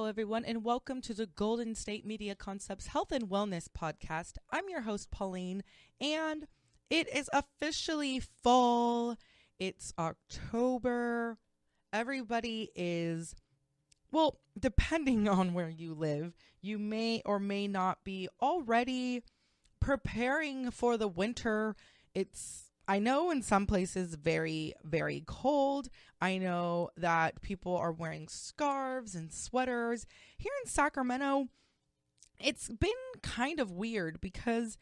everyone, and welcome to the Golden State Media Concepts Health and Wellness Podcast. I'm your host, Pauline, and it is officially fall. It's October. Everybody is, well, depending on where you live, you may or may not be already preparing for the winter. I know in some places very, very cold. I know that people are wearing scarves and sweaters. Here in Sacramento, it's been kind of weird because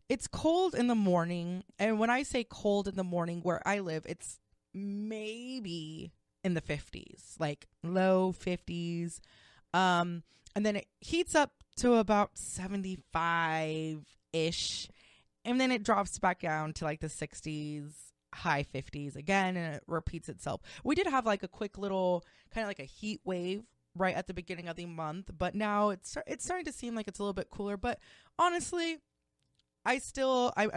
it's cold in the morning. And when I say cold in the morning where I live, it's maybe in the 50s, like low 50s. And then it heats up to about 75-ish. And then it drops back down to like the 60s, high 50s again, and it repeats itself. We did have like a quick little kind of like a heat wave right at the beginning of the month, but now it's starting to seem like it's a little bit cooler. But honestly, I'm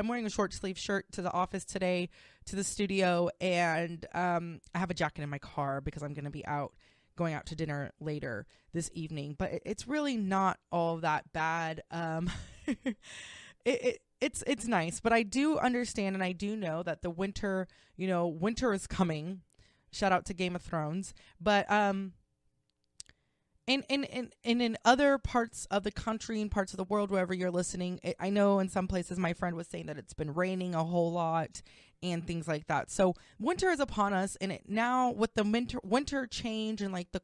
wearing a short sleeve shirt to the office today, to the studio, and I have a jacket in my car because I'm going to be going out to dinner later this evening. But it's really not all that bad. It's nice, but I do understand and I do know that the winter is coming. Shout out to Game of Thrones. But in other parts of the country and parts of the world, wherever you're listening, I know in some places my friend was saying that it's been raining a whole lot and things like that. So winter is upon us, and now with the winter change and like the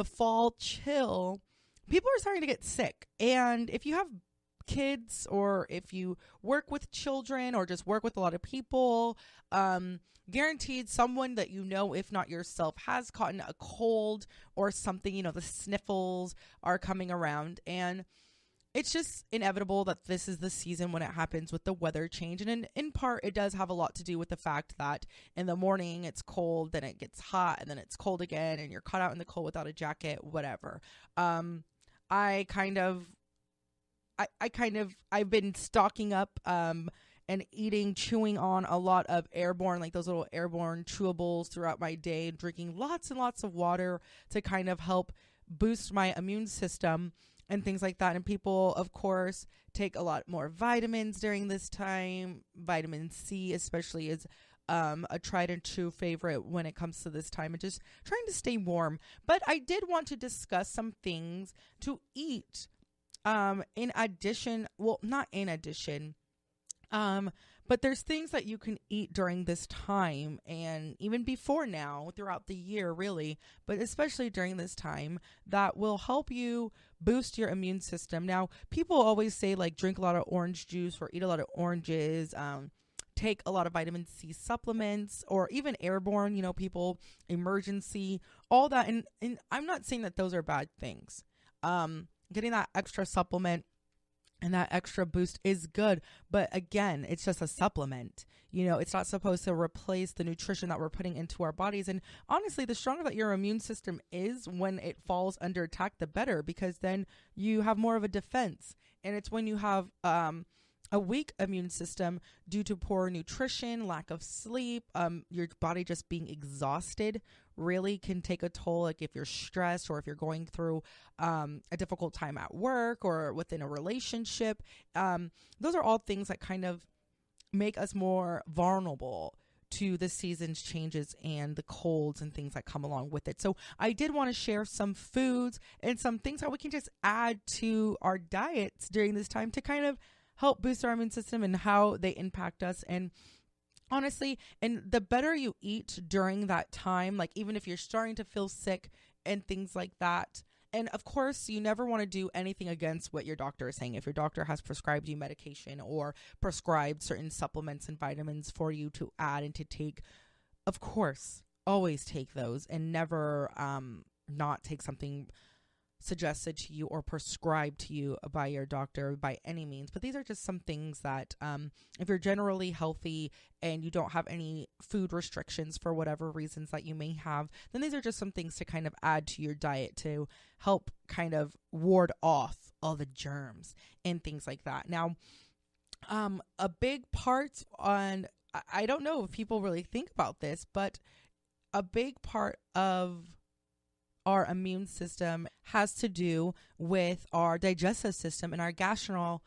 fall chill, people are starting to get sick. And if you have kids, or if you work with children, or just work with a lot of people, guaranteed someone that you know, if not yourself, has caught a cold or something. The sniffles are coming around, and it's just inevitable that this is the season when it happens with the weather change. And in part, it does have a lot to do with the fact that in the morning it's cold, then it gets hot, and then it's cold again, and you're caught out in the cold without a jacket, whatever. I've been stocking up and chewing on a lot of airborne, like those little airborne chewables throughout my day, drinking lots and lots of water to kind of help boost my immune system and things like that. And people, of course, take a lot more vitamins during this time. Vitamin C especially is a tried and true favorite when it comes to this time, and just trying to stay warm. But I did want to discuss some things to eat but there's things that you can eat during this time, and even before now, throughout the year, really, but especially during this time, that will help you boost your immune system. Now, people always say, like, drink a lot of orange juice or eat a lot of oranges, take a lot of vitamin C supplements, or even airborne, people, emergency, all that. And I'm not saying that those are bad things. Getting that extra supplement and that extra boost is good. But again, it's just a supplement. It's not supposed to replace the nutrition that we're putting into our bodies. And honestly, the stronger that your immune system is when it falls under attack, the better, because then you have more of a defense. And it's when you have a weak immune system due to poor nutrition, lack of sleep, your body just being exhausted really can take a toll. Like if you're stressed, or if you're going through a difficult time at work or within a relationship, those are all things that kind of make us more vulnerable to the season's changes and the colds and things that come along with it. So I did want to share some foods and some things that we can just add to our diets during this time to kind of help boost our immune system and how they impact us. And honestly, and the better you eat during that time, like even if you're starting to feel sick and things like that. And of course, you never want to do anything against what your doctor is saying. If your doctor has prescribed you medication or prescribed certain supplements and vitamins for you to add and to take, of course, always take those, and never not take something suggested to you or prescribed to you by your doctor by any means. But these are just some things that if you're generally healthy and you don't have any food restrictions for whatever reasons that you may have, then these are just some things to kind of add to your diet to help kind of ward off all the germs and things like that. Now, a big part on, I don't know if people really think about this, but a big part of our immune system has to do with our digestive system and our gastrointestinal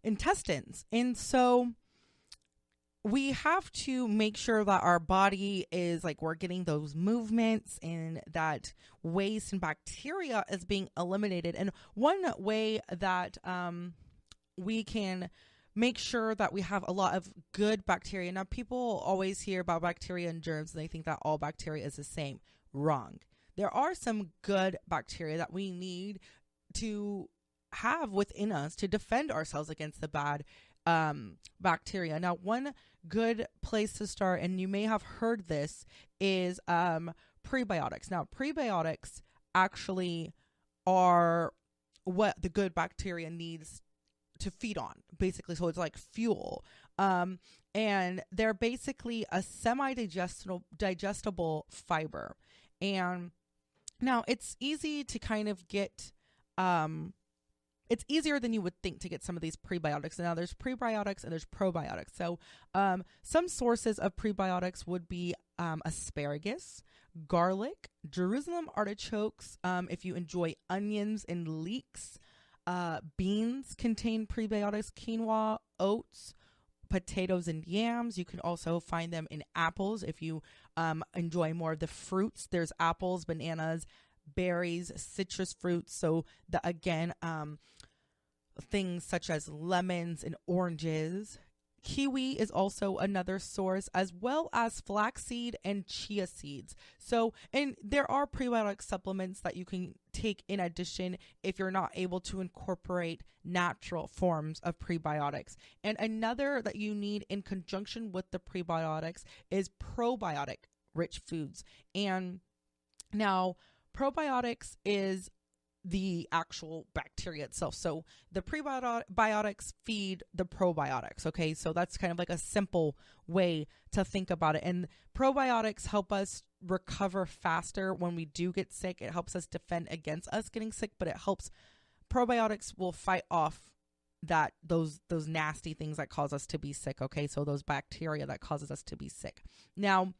intestines. And so we have to make sure that our body is like we're getting those movements and that waste and bacteria is being eliminated. And one way that we can make sure that we have a lot of good bacteria. Now, people always hear about bacteria and germs and they think that all bacteria is the same. Wrong. There are some good bacteria that we need to have within us to defend ourselves against the bad bacteria. Now, one good place to start, and you may have heard this, is prebiotics. Now, prebiotics actually are what the good bacteria needs to feed on, basically. So it's like fuel. And they're basically a digestible fiber. And now it's easy to kind of get, it's easier than you would think to get some of these prebiotics. Now there's prebiotics and there's probiotics. So some sources of prebiotics would be asparagus, garlic, Jerusalem artichokes. If you enjoy onions and leeks, beans contain prebiotics, quinoa, oats, potatoes, and yams. You can also find them in apples if you enjoy more of the fruits. There's apples, bananas, berries, citrus fruits. So things such as lemons and oranges. Kiwi is also another source, as well as flaxseed and chia seeds. So, and there are prebiotic supplements that you can take in addition if you're not able to incorporate natural forms of prebiotics. And another that you need in conjunction with the prebiotics is probiotic rich foods. And now probiotics is the actual bacteria itself. So the prebiotics feed the probiotics. Okay. So that's kind of like a simple way to think about it. And probiotics help us recover faster when we do get sick. It helps us defend against us getting sick, but it helps, probiotics will fight off those nasty things that cause us to be sick. Okay. So those bacteria that causes us to be sick. Now,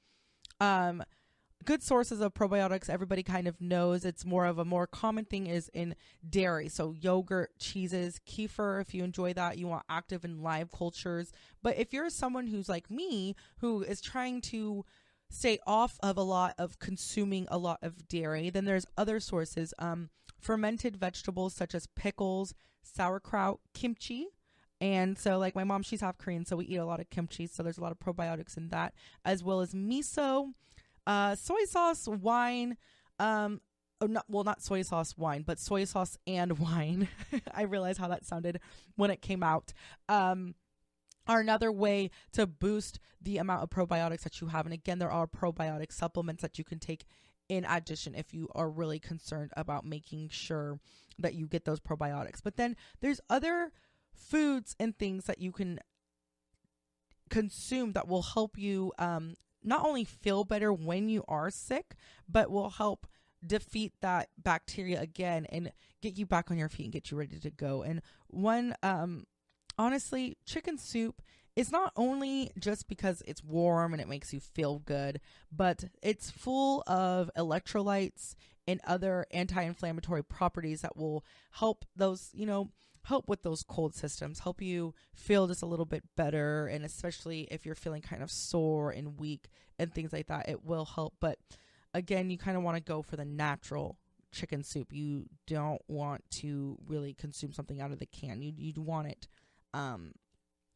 good sources of probiotics, everybody kind of knows. It's more of a more common thing is in dairy. So yogurt, cheeses, kefir, if you enjoy that, you want active and live cultures. But if you're someone who's like me, who is trying to stay off of a lot of consuming a lot of dairy, then there's other sources. Fermented vegetables such as pickles, sauerkraut, kimchi. And so like my mom, she's half Korean, so we eat a lot of kimchi. So there's a lot of probiotics in that, as well as miso, soy sauce, wine, not soy sauce, wine, but soy sauce and wine. I realized how that sounded when it came out. Are another way to boost the amount of probiotics that you have. And again, there are probiotic supplements that you can take in addition if you are really concerned about making sure that you get those probiotics. But then there's other foods and things that you can consume that will help you not only feel better when you are sick, but will help defeat that bacteria again and get you back on your feet and get you ready to go. And one, honestly, chicken soup is not only just because it's warm and it makes you feel good, but it's full of electrolytes and other anti-inflammatory properties that will help those, help with those cold systems, help you feel just a little bit better. And especially if you're feeling kind of sore and weak and things like that, it will help. But again, you kind of want to go for the natural chicken soup. You don't want to really consume something out of the can. You'd want it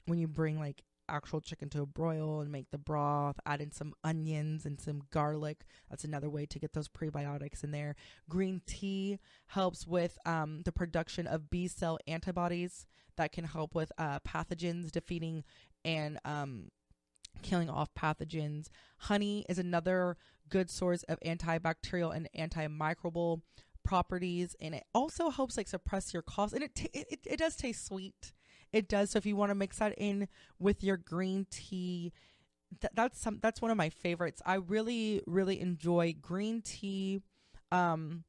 when you bring like actual chicken to a broil and make the broth, add in some onions and some garlic. That's another way to get those prebiotics in there. Green tea helps with the production of B cell antibodies that can help with pathogens, defeating and killing off pathogens. Honey is another good source of antibacterial and antimicrobial properties, and it also helps like suppress your coughs, and it does taste sweet. It does. So if you want to mix that in with your green tea, that's one of my favorites. I really, really enjoy green tea. When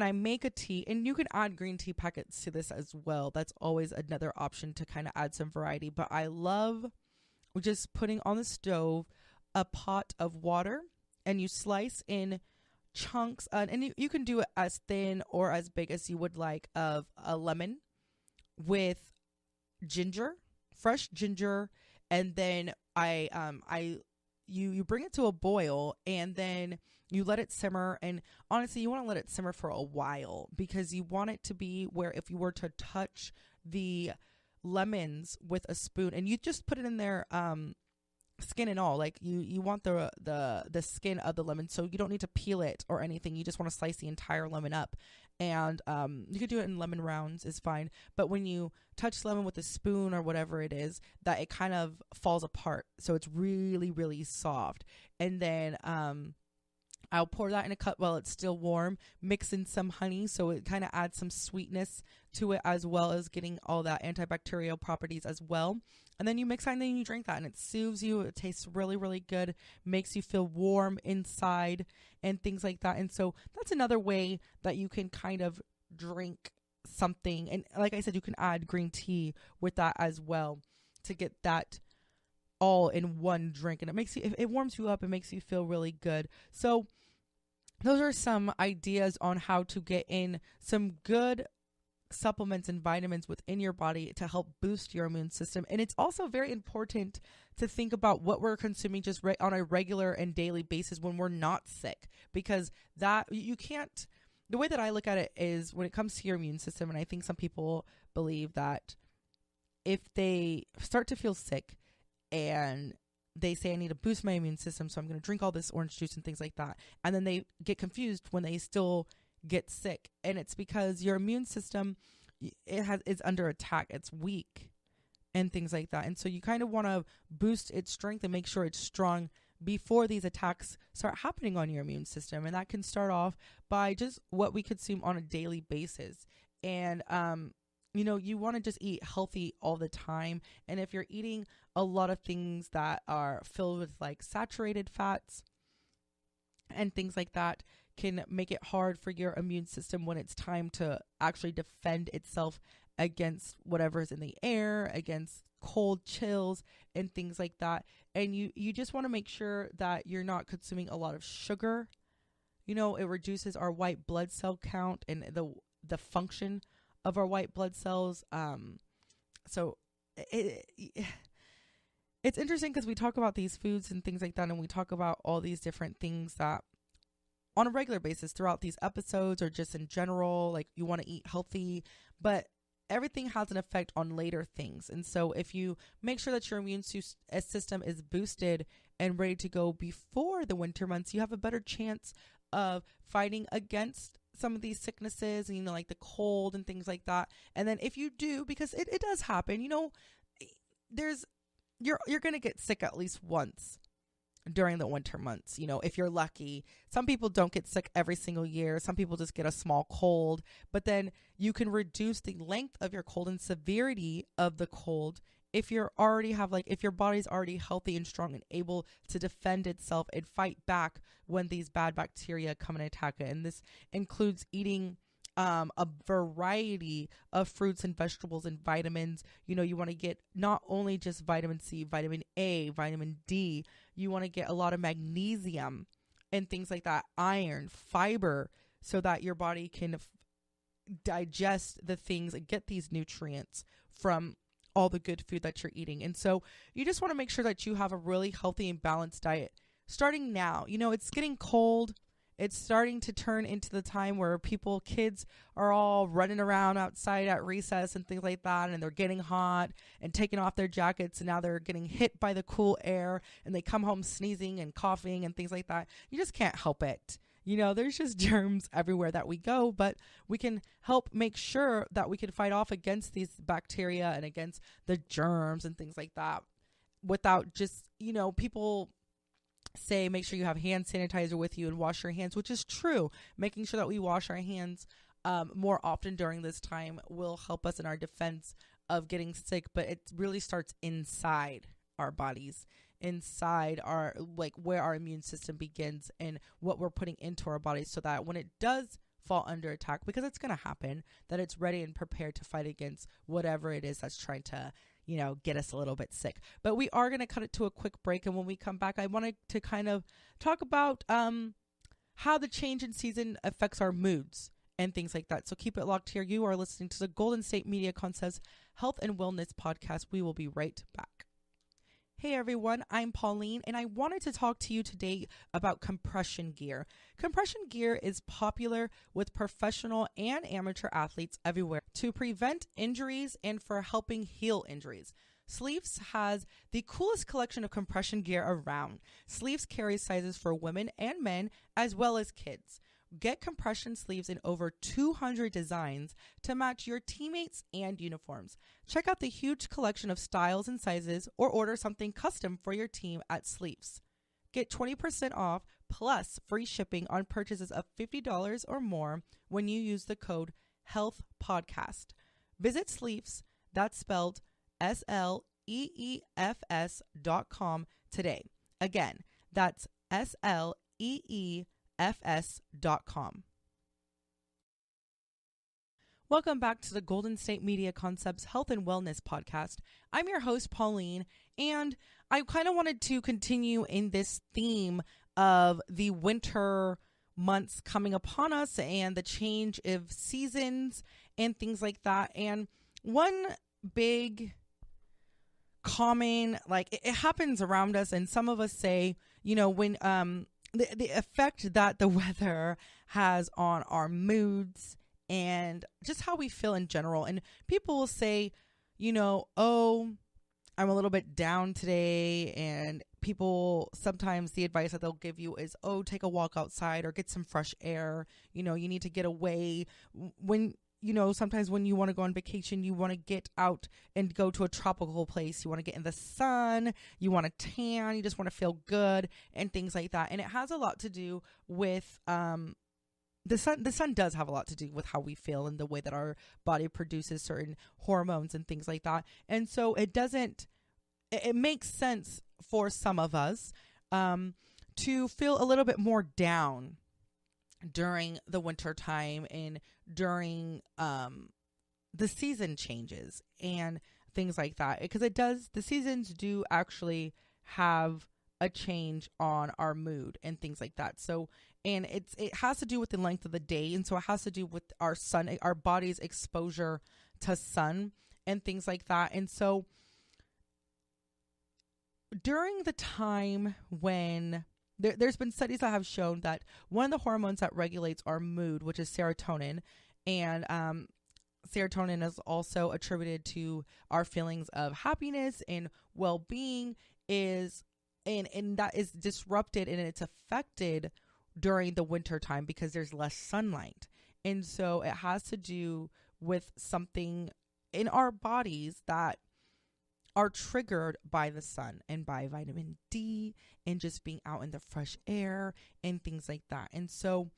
I make a tea, and you can add green tea packets to this as well. That's always another option to kind of add some variety. But I love just putting on the stove a pot of water, and you slice in chunks, and you can do it as thin or as big as you would like, of a lemon with ginger, fresh ginger, and then you bring it to a boil, and then you let it simmer. And honestly, you want to let it simmer for a while, because you want it to be where if you were to touch the lemons with a spoon, and you just put it in there, skin and all, like you want the skin of the lemon, so you don't need to peel it or anything. You just want to slice the entire lemon up, and you could do it in lemon rounds, is fine. But when you touch lemon with a spoon or whatever it is, that it kind of falls apart, so it's really, really soft. And then I'll pour that in a cup while it's still warm, mix in some honey, so it kind of adds some sweetness to it, as well as getting all that antibacterial properties as well. And then you mix that, and then you drink that, and it soothes you. It tastes really, really good, makes you feel warm inside and things like that. And so that's another way that you can kind of drink something. And like I said, you can add green tea with that as well to get that all in one drink. And it makes you, it warms you up, it makes you feel really good. So those are some ideas on how to get in some good supplements and vitamins within your body to help boost your immune system. And it's also very important to think about what we're consuming just on a regular and daily basis when we're not sick, because that you can't, the way that I look at it is, when it comes to your immune system, and I think some people believe that if they start to feel sick and they say, I need to boost my immune system, so I'm going to drink all this orange juice and things like that, and then they get confused when they still get sick. And it's because your immune system, it's under attack, it's weak and things like that. And so you kind of want to boost its strength and make sure it's strong before these attacks start happening on your immune system. And that can start off by just what we consume on a daily basis. And you want to just eat healthy all the time. And if you're eating a lot of things that are filled with like saturated fats and things like that, can make it hard for your immune system when it's time to actually defend itself against whatever is in the air, against cold chills and things like that. And you just want to make sure that you're not consuming a lot of sugar. It reduces our white blood cell count and the function of our white blood cells. So it's interesting, because we talk about these foods and things like that, and we talk about all these different things that on a regular basis throughout these episodes, or just in general, like you want to eat healthy, but everything has an effect on later things. And so if you make sure that your immune system is boosted and ready to go before the winter months, you have a better chance of fighting against some of these sicknesses, and like the cold and things like that. And then if you do, because it does happen, you're going to get sick at least once during the winter months, if you're lucky. Some people don't get sick every single year. Some people just get a small cold, but then you can reduce the length of your cold and severity of the cold if you're already if your body's already healthy and strong and able to defend itself and fight back when these bad bacteria come and attack it. And this includes eating a variety of fruits and vegetables and vitamins. You want to get not only just vitamin C, vitamin A, vitamin D. You want to get a lot of magnesium and things like that, iron, fiber, so that your body can digest the things and get these nutrients from all the good food that you're eating. And so you just want to make sure that you have a really healthy and balanced diet starting now. It's getting cold. It's starting to turn into the time where kids are all running around outside at recess and things like that, and they're getting hot and taking off their jackets, and now they're getting hit by the cool air, and they come home sneezing and coughing and things like that. You just can't help it. There's just germs everywhere that we go, but we can help make sure that we can fight off against these bacteria and against the germs and things like that without just, people say make sure you have hand sanitizer with you and wash your hands, which is true. Making sure that we wash our hands more often during this time will help us in our defense of getting sick, but it really starts inside our bodies, inside our where our immune system begins and what we're putting into our bodies, so that when it does fall under attack, because it's going to happen, that it's ready and prepared to fight against whatever it is that's trying to get us a little bit sick. But we are going to cut it to a quick break. And when we come back, I wanted to kind of talk about how the change in season affects our moods and things like that. So keep it locked here. You are listening to the Golden State Media Concepts Health and Wellness Podcast. We will be right back. Hey everyone, I'm Pauline, and I wanted to talk to you today about compression gear. Compression gear is popular with professional and amateur athletes everywhere to prevent injuries and for helping heal injuries. Sleeves has the coolest collection of compression gear around. Sleeves carries sizes for women and men as well as kids. Get compression sleeves in over 200 designs to match your teammates and uniforms. Check out the huge collection of styles and sizes or order something custom for your team at Sleeves. Get 20% off plus free shipping on purchases of $50 or more when you use the code HEALTHPODCAST. Visit Sleeves, that's spelled SLEEFS.com today. Again, that's SLEEFS.com. Welcome back to the Golden State Media Concepts Health and Wellness Podcast. I'm your host, Pauline, and I kind of wanted to continue in this theme of the winter months coming upon us and the change of seasons and things like that. And one big common, like it happens around us, and some of us say, you know, when the effect that the weather has on our moods and just how we feel in general. And people will say, you know, oh, I'm a little bit down today. And people, sometimes the advice that they'll give you is, oh, take a walk outside or get some fresh air. You know, you need to get away. When, you know, sometimes when you want to go on vacation, you want to get out and go to a tropical place. You want to get in the sun. You want to tan. You just want to feel good and things like that. And it has a lot to do with the sun does have a lot to do with how we feel and the way that our body produces certain hormones and things like that. And so it makes sense for some of us to feel a little bit more down during the winter time and during the season changes and things like that, because the seasons do actually have a change on our mood and things like that. So, and it has to do with the length of the day. And so it has to do with our body's exposure to sun and things like that. And so during the time when there's been studies that have shown that one of the hormones that regulates our mood, which is serotonin, and serotonin is also attributed to our feelings of happiness and well-being, and that is disrupted and it's affected during the winter time because there's less sunlight. And so it has to do with something in our bodies that are triggered by the sun and by vitamin D and just being out in the fresh air and things like that. And so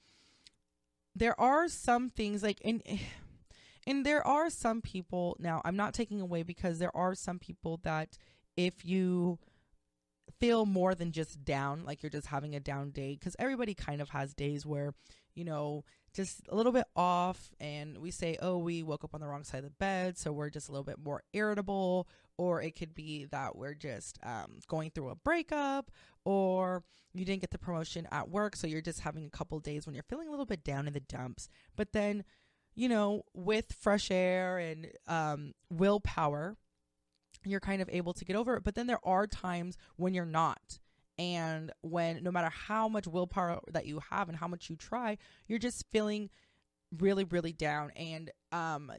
there are some things like, and there are some people, now I'm not taking away, because there are some people that if you feel more than just down, like you're just having a down day, because everybody kind of has days where, you know, just a little bit off, and we say, oh, we woke up on the wrong side of the bed, so we're just a little bit more irritable, or it could be that we're just going through a breakup, or you didn't get the promotion at work, so you're just having a couple days when you're feeling a little bit down in the dumps. But then, you know, with fresh air and willpower, you're kind of able to get over it. But then there are times when you're not. And when, no matter how much willpower that you have and how much you try, you're just feeling really, really down. And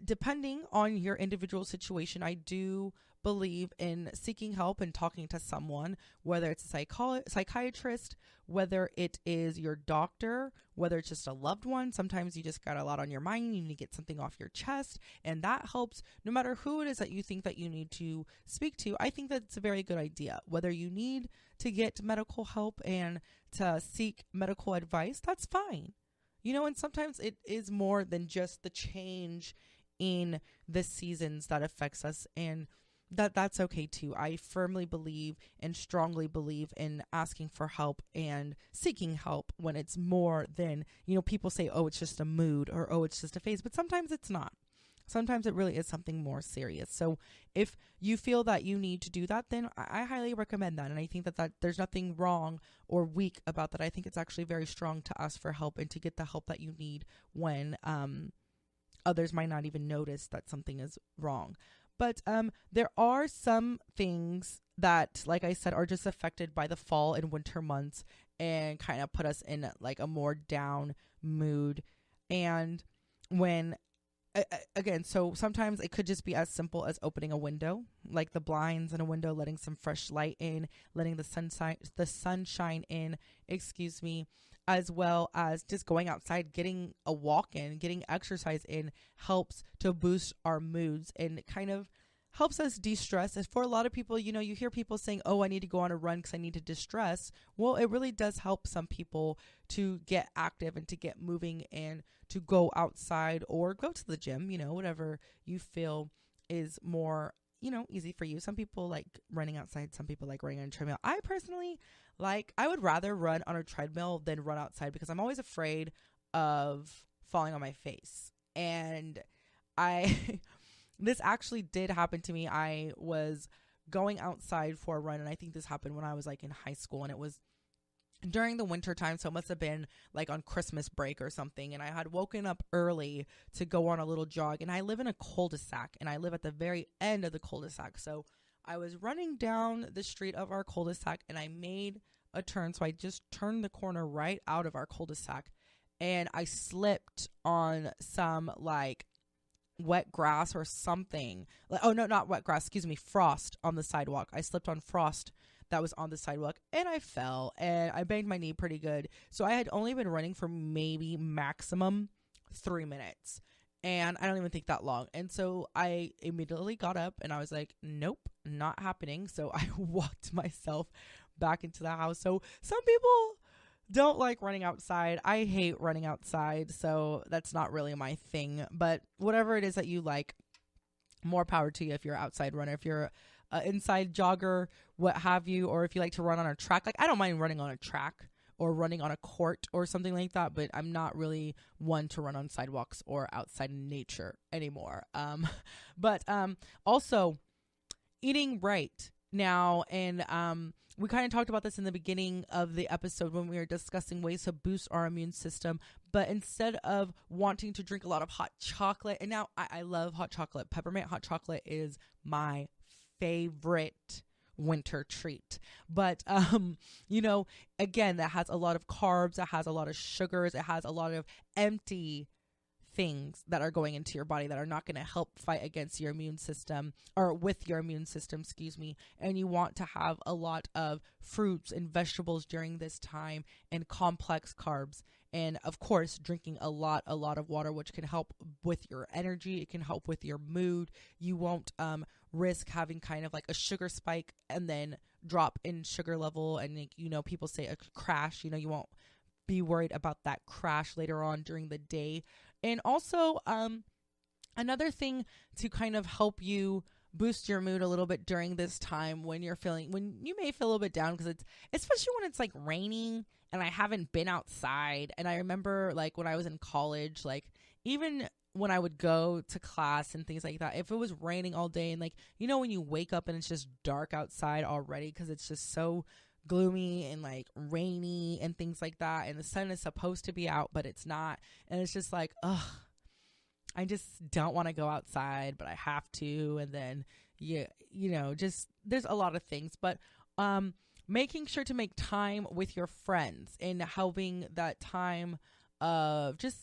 depending on your individual situation, I do believe in seeking help and talking to someone, whether it's a psychiatrist, whether it is your doctor, whether it's just a loved one. Sometimes you just got a lot on your mind. You need to get something off your chest, and that helps. No matter who it is that you think that you need to speak to, I think that's a very good idea. Whether you need to get medical help and to seek medical advice, that's fine. You know, and sometimes it is more than just the change in the seasons that affects us, and that's okay too. I firmly believe and strongly believe in asking for help and seeking help when it's more than, you know, people say, oh, it's just a mood, or, oh, it's just a phase, but sometimes it's not. sometimes it really is something more serious. So if you feel that you need to do that, then I highly recommend that. And I think that there's nothing wrong or weak about that. I think it's actually very strong to ask for help and to get the help that you need when others might not even notice that something is wrong. But there are some things that, like I said, are just affected by the fall and winter months and kind of put us in like a more down mood. And when again, so sometimes it could just be as simple as opening a window, like the blinds in a window, letting some fresh light in, letting the sunshine in, excuse me, as well as just going outside, getting a walk in, getting exercise in, helps to boost our moods and kind of helps us de-stress. And for a lot of people, you know, you hear people saying, oh, I need to go on a run because I need to distress. Well, it really does help some people to get active and to get moving and to go outside or go to the gym, you know, whatever you feel is more, you know, easy for you. Some people like running outside. Some people like running on a treadmill. I personally I would rather run on a treadmill than run outside because I'm always afraid of falling on my face. And this actually did happen to me. I was going outside for a run, and I think this happened when I was like in high school, and it was during the winter time, so it must have been like on Christmas break or something. And I had woken up early to go on a little jog, and I live in a cul-de-sac, and I live at the very end of the cul-de-sac. So I was running down the street of our cul-de-sac, and I made a turn. So I just turned the corner right out of our cul-de-sac, and I slipped on some like wet grass or something. Like, oh no, not wet grass, excuse me, frost on the sidewalk. I slipped on frost that was on the sidewalk, and I fell, and I banged my knee pretty good. So I had only been running for maybe maximum 3 minutes, and I don't even think that long. And so I immediately got up, and I was like, nope, not happening. So I walked myself back into the house. So some people don't like running outside. I hate running outside, so that's not really my thing. But whatever it is that you like, more power to you if you're an outside runner. If you're an inside jogger, what have you, or if you like to run on a track. Like, I don't mind running on a track or running on a court or something like that, but I'm not really one to run on sidewalks or outside in nature anymore. But also eating right now, and we kind of talked about this in the beginning of the episode when we were discussing ways to boost our immune system. But instead of wanting to drink a lot of hot chocolate, and now I love hot chocolate. Peppermint hot chocolate is my favorite winter treat. But, you know, again, that has a lot of carbs, it has a lot of sugars, it has a lot of empty things that are going into your body that are not going to help fight against your immune system, or with your immune system, excuse me. And you want to have a lot of fruits and vegetables during this time, and complex carbs. And of course, drinking a lot of water, which can help with your energy. It can help with your mood. You won't risk having kind of like a sugar spike and then drop in sugar level. And, you know, people say a crash, you know, you won't be worried about that crash later on during the day. And also, another thing to kind of help you boost your mood a little bit during this time when you may feel a little bit down, because it's, especially when it's like raining and I haven't been outside. And I remember like when I was in college, like even when I would go to class and things like that, if it was raining all day, and like, you know, when you wake up and it's just dark outside already because it's just so gloomy and like rainy and things like that, and the sun is supposed to be out but it's not, and it's just like, ugh, I just don't want to go outside but I have to. And then you know, just there's a lot of things. But making sure to make time with your friends and having that time of just,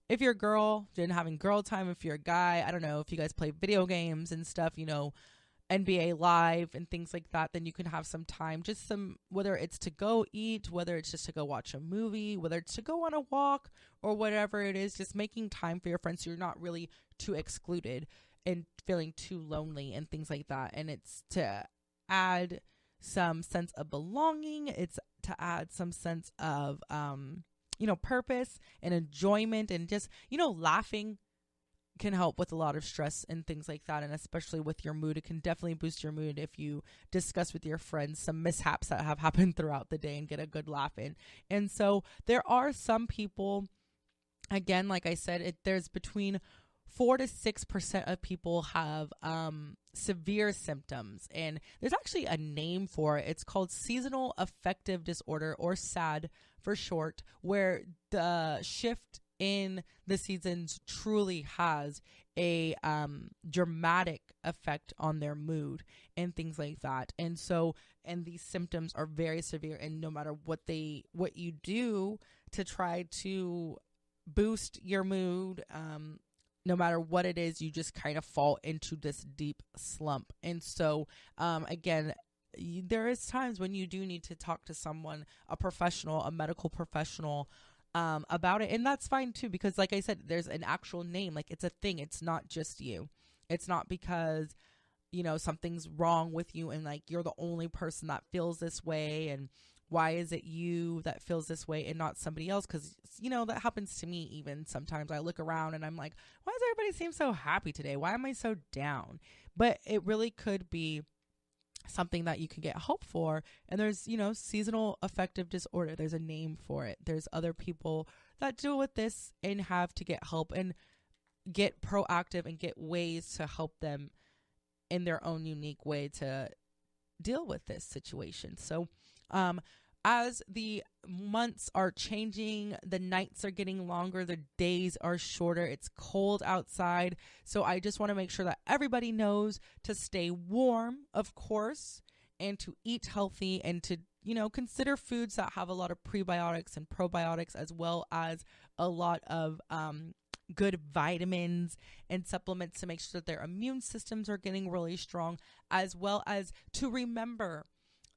if you're a girl, then having girl time. If you're a guy, I don't know, if you guys play video games and stuff, you know, NBA Live and things like that, then you can have some time, just some, whether it's to go eat, whether it's just to go watch a movie, whether it's to go on a walk, or whatever it is, just making time for your friends so you're not really too excluded and feeling too lonely and things like that. And it's to add some sense of belonging. It's to add some sense of, you know, purpose and enjoyment, and just, you know, laughing can help with a lot of stress and things like that. And especially with your mood, it can definitely boost your mood if you discuss with your friends some mishaps that have happened throughout the day and get a good laugh in. And so there are some people, again, like I said, there's between 4 to 6% of people have severe symptoms, and there's actually a name for it. It's called seasonal affective disorder, or SAD for short, where the shift in the seasons truly has a dramatic effect on their mood and things like that. And so, and these symptoms are very severe, and no matter what you do to try to boost your mood, no matter what it is, you just kind of fall into this deep slump. And so, again, there is times when you do need to talk to someone, a professional, a medical professional, about it. And that's fine too, because like I said, there's an actual name, like it's a thing. It's not just you. It's not because, something's wrong with you and like you're the only person that feels this way. And why is it you that feels this way and not somebody else? Because, that happens to me even sometimes. I look around and I'm like, why does everybody seem so happy today? Why am I so down? But it really could be something that you can get help for. And there's, seasonal affective disorder. There's a name for it. There's other people that deal with this and have to get help and get proactive and get ways to help them in their own unique way to deal with this situation. So, as the months are changing, the nights are getting longer, the days are shorter, it's cold outside. So I just want to make sure that everybody knows to stay warm, of course, and to eat healthy, and to, consider foods that have a lot of prebiotics and probiotics, as well as a lot of good vitamins and supplements to make sure that their immune systems are getting really strong, as well as to remember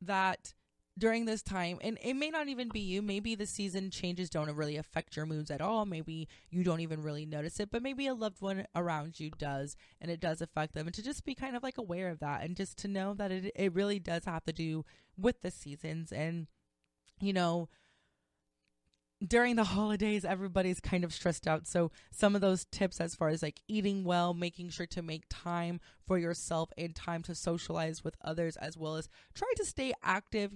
that during this time, and it may not even be you, maybe the season changes don't really affect your moods at all. Maybe you don't even really notice it, but maybe a loved one around you does, and it does affect them. And to just be kind of like aware of that, and just to know that it really does have to do with the seasons. And, during the holidays, everybody's kind of stressed out. So some of those tips as far as like eating well, making sure to make time for yourself and time to socialize with others, as well as try to stay active.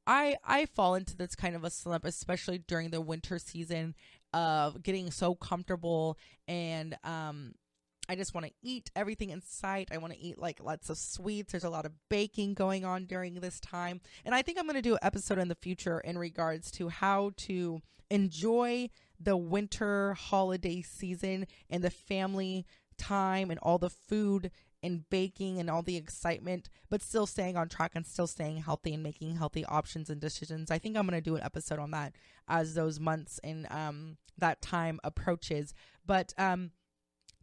I fall into this kind of a slump, especially during the winter season, of getting so comfortable, and I just want to eat everything in sight. I want to eat like lots of sweets. There's a lot of baking going on during this time. And I think I'm going to do an episode in the future in regards to how to enjoy the winter holiday season and the family time and all the food and baking and all the excitement, but still staying on track and still staying healthy and making healthy options and decisions. I think I'm going to do an episode on that as those months and that time approaches. But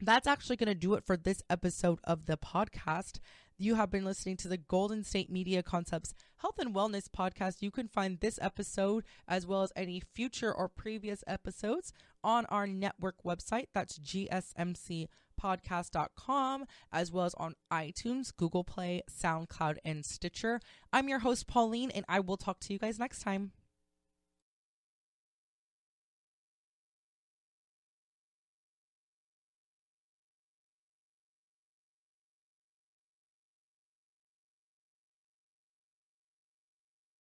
that's actually going to do it for this episode of the podcast. You have been listening to the Golden State Media Concepts Health and Wellness Podcast. You can find this episode as well as any future or previous episodes on our network website. That's GSMCpodcast.com, as well as on iTunes, Google Play, SoundCloud, and Stitcher. I'm your host, Pauline, and I will talk to you guys next time.